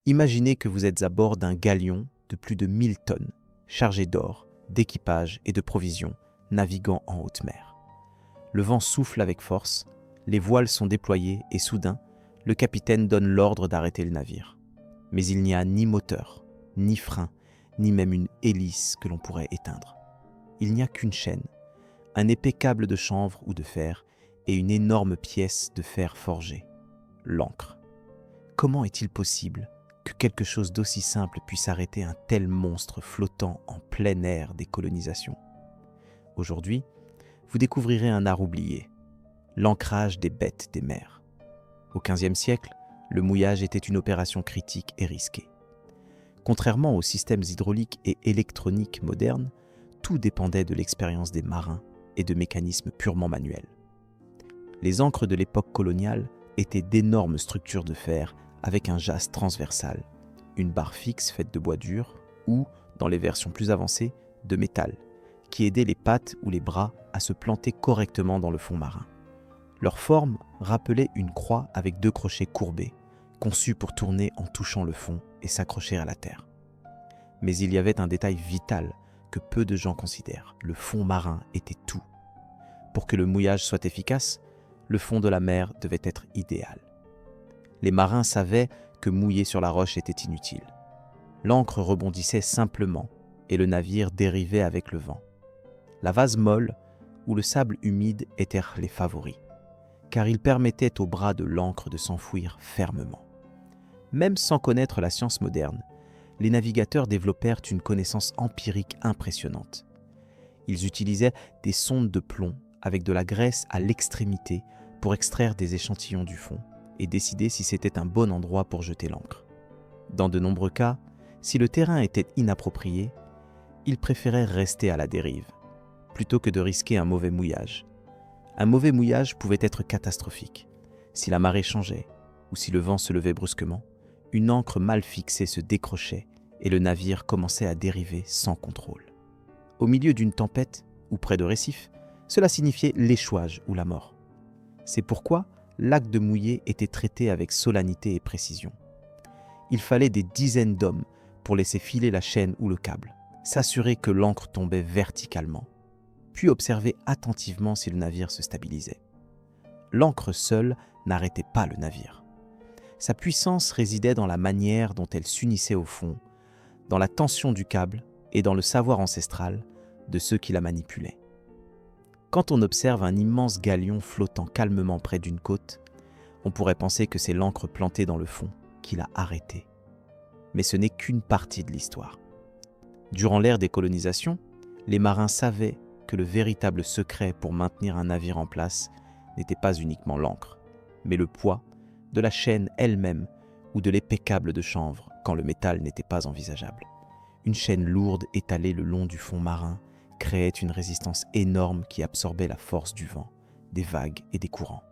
Imaginez que vous êtes à bord d'un galion de plus de 1000 tonnes, chargé d'or, d'équipage et de provisions, naviguant en haute mer. Le vent souffle avec force, les voiles sont déployées et soudain, le capitaine donne l'ordre d'arrêter le navire. Mais il n'y a ni moteur, ni frein, ni même une hélice que l'on pourrait éteindre. Il n'y a qu'une chaîne, un épais câble de chanvre ou de fer et une énorme pièce de fer forgé, l'ancre. Comment est-il possible que quelque chose d'aussi simple puisse arrêter un tel monstre flottant en plein air des colonisations? Aujourd'hui, vous découvrirez un art oublié, l'ancrage des bêtes des mers. Au XVe siècle, le mouillage était une opération critique et risquée. Contrairement aux systèmes hydrauliques et électroniques modernes, tout dépendait de l'expérience des marins et de mécanismes purement manuels. Les ancres de l'époque coloniale étaient d'énormes structures de fer avec un jas transversal, une barre fixe faite de bois dur ou, dans les versions plus avancées, de métal, qui aidait les pattes ou les bras à se planter correctement dans le fond marin. Leur forme rappelait une croix avec 2 crochets courbés, conçus pour tourner en touchant le fond et s'accrocher à la terre. Mais il y avait un détail vital que peu de gens considèrent. Le fond marin était tout. Pour que le mouillage soit efficace, le fond de la mer devait être idéal. Les marins savaient que mouiller sur la roche était inutile. L'ancre rebondissait simplement et le navire dérivait avec le vent. La vase molle ou le sable humide étaient les favoris, car ils permettaient aux bras de l'ancre de s'enfouir fermement. Même sans connaître la science moderne, les navigateurs développèrent une connaissance empirique impressionnante. Ils utilisaient des sondes de plomb avec de la graisse à l'extrémité pour extraire des échantillons du fond et décider si c'était un bon endroit pour jeter l'ancre. Dans de nombreux cas, si le terrain était inapproprié, ils préféraient rester à la dérive, plutôt que de risquer un mauvais mouillage. Un mauvais mouillage pouvait être catastrophique. Si la marée changeait ou si le vent se levait brusquement, une ancre mal fixée se décrochait et le navire commençait à dériver sans contrôle. Au milieu d'une tempête ou près de récifs, cela signifiait l'échouage ou la mort. C'est pourquoi l'acte de mouiller était traité avec solennité et précision. Il fallait des dizaines d'hommes pour laisser filer la chaîne ou le câble, s'assurer que l'ancre tombait verticalement, puis observer attentivement si le navire se stabilisait. L'ancre seule n'arrêtait pas le navire. Sa puissance résidait dans la manière dont elle s'unissait au fond, dans la tension du câble et dans le savoir ancestral de ceux qui la manipulaient. Quand on observe un immense galion flottant calmement près d'une côte, on pourrait penser que c'est l'ancre plantée dans le fond qui l'a arrêté. Mais ce n'est qu'une partie de l'histoire. Durant l'ère des colonisations, les marins savaient que le véritable secret pour maintenir un navire en place n'était pas uniquement l'ancre, mais le poids de la chaîne elle-même ou de l'épais câble de chanvre quand le métal n'était pas envisageable. Une chaîne lourde étalée le long du fond marin créait une résistance énorme qui absorbait la force du vent, des vagues et des courants.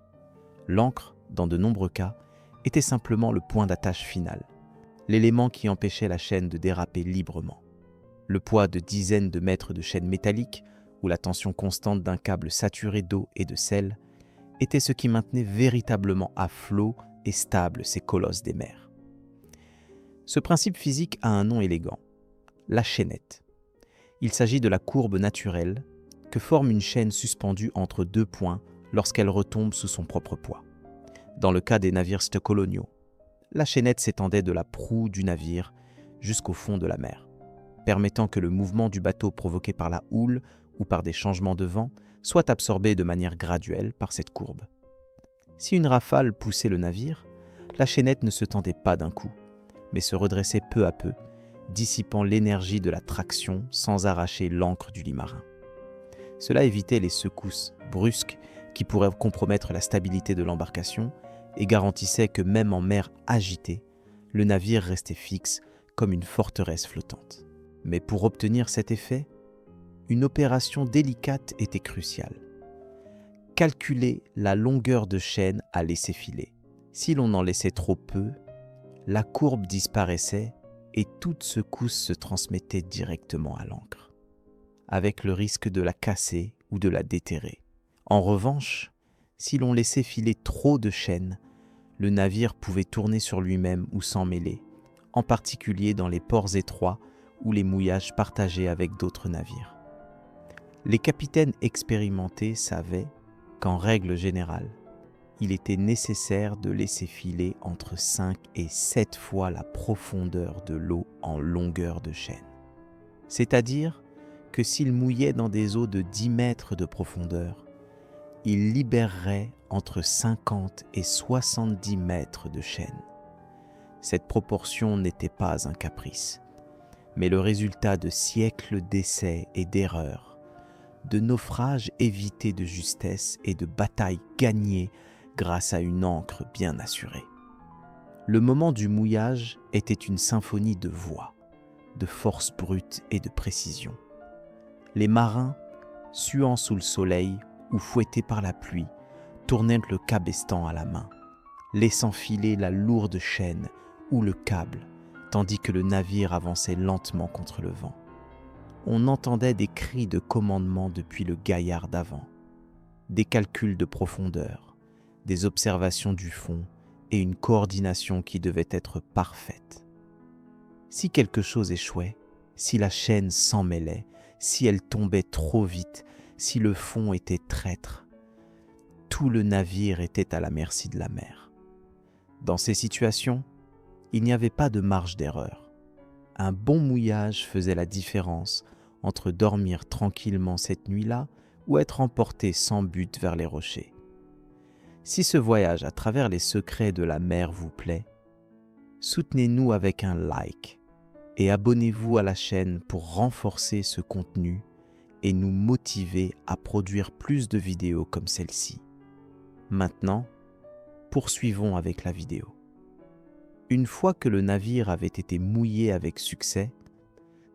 L'ancre, dans de nombreux cas, était simplement le point d'attache final, l'élément qui empêchait la chaîne de déraper librement. Le poids de dizaines de mètres de chaîne métallique ou la tension constante d'un câble saturé d'eau et de sel était ce qui maintenait véritablement à flot et stable ces colosses des mers. Ce principe physique a un nom élégant, la chaînette. Il s'agit de la courbe naturelle que forme une chaîne suspendue entre 2 points lorsqu'elle retombe sous son propre poids. Dans le cas des navires coloniaux, la chaînette s'étendait de la proue du navire jusqu'au fond de la mer, permettant que le mouvement du bateau provoqué par la houle ou par des changements de vent soit absorbé de manière graduelle par cette courbe. Si une rafale poussait le navire, la chaînette ne se tendait pas d'un coup, mais se redressait peu à peu, dissipant l'énergie de la traction sans arracher l'ancre du lit marin. Cela évitait les secousses brusques qui pourraient compromettre la stabilité de l'embarcation et garantissait que même en mer agitée, le navire restait fixe comme une forteresse flottante. Mais pour obtenir cet effet, une opération délicate était cruciale. Calculer la longueur de chaîne à laisser filer. Si l'on en laissait trop peu, la courbe disparaissait et toute secousse se transmettait directement à l'ancre, avec le risque de la casser ou de la déterrer. En revanche, si l'on laissait filer trop de chaîne, le navire pouvait tourner sur lui-même ou s'emmêler, en particulier dans les ports étroits ou les mouillages partagés avec d'autres navires. Les capitaines expérimentés savaient qu'en règle générale, il était nécessaire de laisser filer entre 5 et 7 fois la profondeur de l'eau en longueur de chaîne. C'est-à-dire que s'il mouillait dans des eaux de 10 mètres de profondeur, il libérerait entre 50 et 70 mètres de chaîne. Cette proportion n'était pas un caprice, mais le résultat de siècles d'essais et d'erreurs, de naufrages évités de justesse et de batailles gagnées grâce à une ancre bien assurée. Le moment du mouillage était une symphonie de voix, de force brute et de précision. Les marins, suant sous le soleil ou fouettés par la pluie, tournaient le cabestan à la main, laissant filer la lourde chaîne ou le câble, tandis que le navire avançait lentement contre le vent. On entendait des cris de commandement depuis le gaillard d'avant, des calculs de profondeur, des observations du fond et une coordination qui devait être parfaite. Si quelque chose échouait, si la chaîne s'emmêlait, si elle tombait trop vite, si le fond était traître, tout le navire était à la merci de la mer. Dans ces situations, il n'y avait pas de marge d'erreur. Un bon mouillage faisait la différence entre dormir tranquillement cette nuit-là ou être emporté sans but vers les rochers. Si ce voyage à travers les secrets de la mer vous plaît, soutenez-nous avec un like et abonnez-vous à la chaîne pour renforcer ce contenu et nous motiver à produire plus de vidéos comme celle-ci. Maintenant, poursuivons avec la vidéo. Une fois que le navire avait été mouillé avec succès,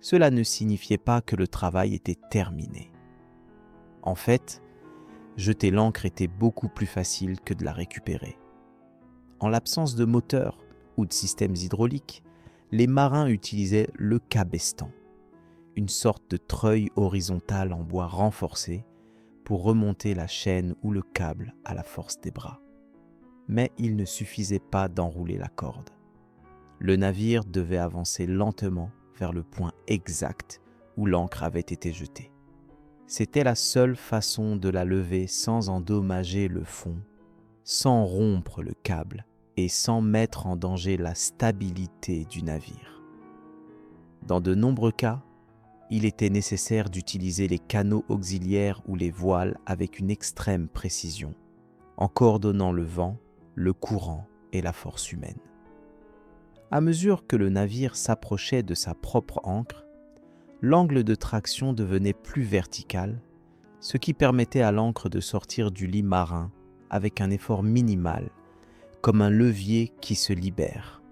cela ne signifiait pas que le travail était terminé. En fait, jeter l'ancre était beaucoup plus facile que de la récupérer. En l'absence de moteur ou de systèmes hydrauliques, les marins utilisaient le cabestan, une sorte de treuil horizontal en bois renforcé pour remonter la chaîne ou le câble à la force des bras. Mais il ne suffisait pas d'enrouler la corde. Le navire devait avancer lentement vers le point exact où l'ancre avait été jetée. C'était la seule façon de la lever sans endommager le fond, sans rompre le câble et sans mettre en danger la stabilité du navire. Dans de nombreux cas, il était nécessaire d'utiliser les canaux auxiliaires ou les voiles avec une extrême précision, en coordonnant le vent, le courant et la force humaine. À mesure que le navire s'approchait de sa propre ancre, l'angle de traction devenait plus vertical, ce qui permettait à l'ancre de sortir du lit marin avec un effort minimal, comme un levier qui se libère.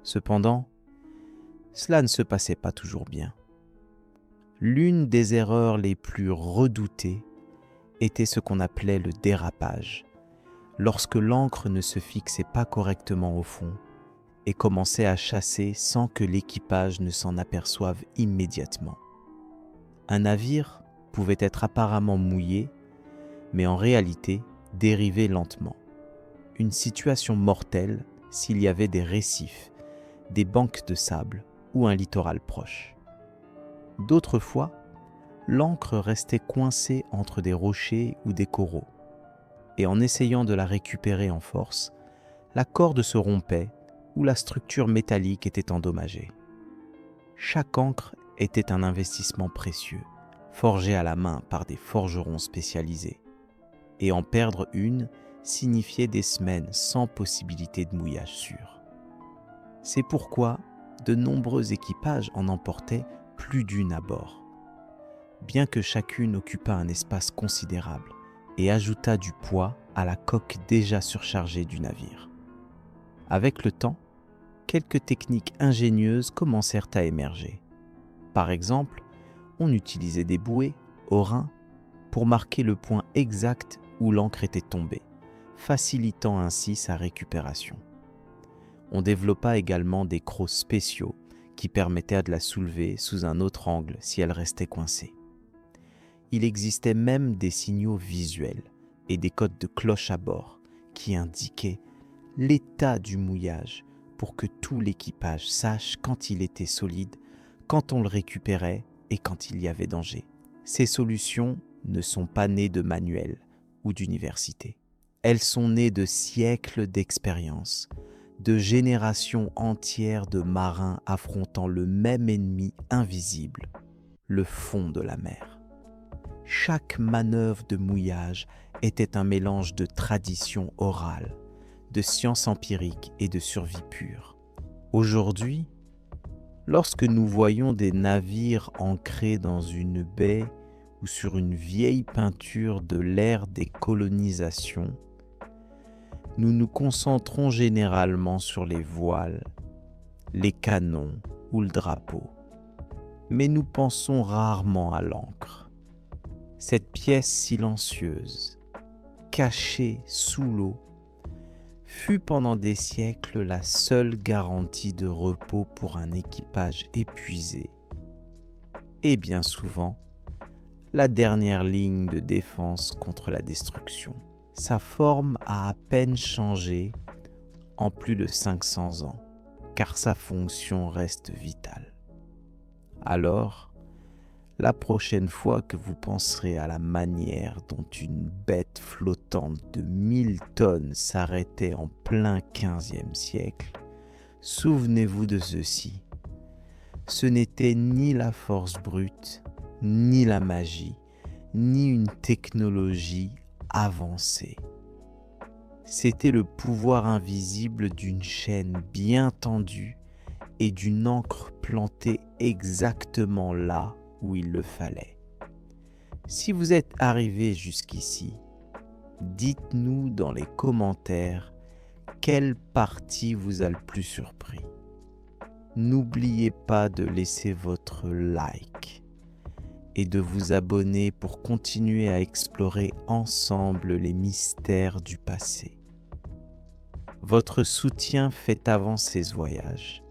Cependant, cela ne se passait pas toujours bien. L'une des erreurs les plus redoutées était ce qu'on appelait le dérapage, lorsque l'ancre ne se fixait pas correctement au fond et commençait à chasser sans que l'équipage ne s'en aperçoive immédiatement. Un navire pouvait être apparemment mouillé, mais en réalité dériver lentement. Une situation mortelle s'il y avait des récifs, des bancs de sable ou un littoral proche. D'autres fois, l'ancre restait coincée entre des rochers ou des coraux, et en essayant de la récupérer en force, la corde se rompait ou la structure métallique était endommagée. Chaque ancre était un investissement précieux, forgé à la main par des forgerons spécialisés, et en perdre une signifiait des semaines sans possibilité de mouillage sûr. C'est pourquoi de nombreux équipages en emportaient plus d'une à bord, bien que chacune occupât un espace considérable et ajoutât du poids à la coque déjà surchargée du navire. Avec le temps, quelques techniques ingénieuses commencèrent à émerger. Par exemple, on utilisait des bouées, au rein, pour marquer le point exact où l'ancre était tombée, facilitant ainsi sa récupération. On développa également des crocs spéciaux qui permettaient de la soulever sous un autre angle si elle restait coincée. Il existait même des signaux visuels et des codes de cloche à bord qui indiquaient l'état du mouillage pour que tout l'équipage sache quand il était solide, quand on le récupérait et quand il y avait danger. Ces solutions ne sont pas nées de manuels ou d'universités. Elles sont nées de siècles d'expérience, de générations entières de marins affrontant le même ennemi invisible, le fond de la mer. Chaque manœuvre de mouillage était un mélange de tradition orale, de science empirique et de survie pure. Aujourd'hui, lorsque nous voyons des navires ancrés dans une baie ou sur une vieille peinture de l'ère des colonisations, nous nous concentrons généralement sur les voiles, les canons ou le drapeau, mais nous pensons rarement à l'ancre. Cette pièce silencieuse, cachée sous l'eau, fut pendant des siècles la seule garantie de repos pour un équipage épuisé, et bien souvent, la dernière ligne de défense contre la destruction. Sa forme a à peine changé en plus de 500 ans, car sa fonction reste vitale. Alors, la prochaine fois que vous penserez à la manière dont une bête flottante de 1000 tonnes s'arrêtait en plein XVe siècle, souvenez-vous de ceci. Ce n'était ni la force brute, ni la magie, ni une technologie avancée. C'était le pouvoir invisible d'une chaîne bien tendue et d'une ancre plantée exactement là où il le fallait. Si vous êtes arrivé jusqu'ici, dites-nous dans les commentaires quelle partie vous a le plus surpris. N'oubliez pas de laisser votre like et de vous abonner pour continuer à explorer ensemble les mystères du passé. Votre soutien fait avancer ce voyage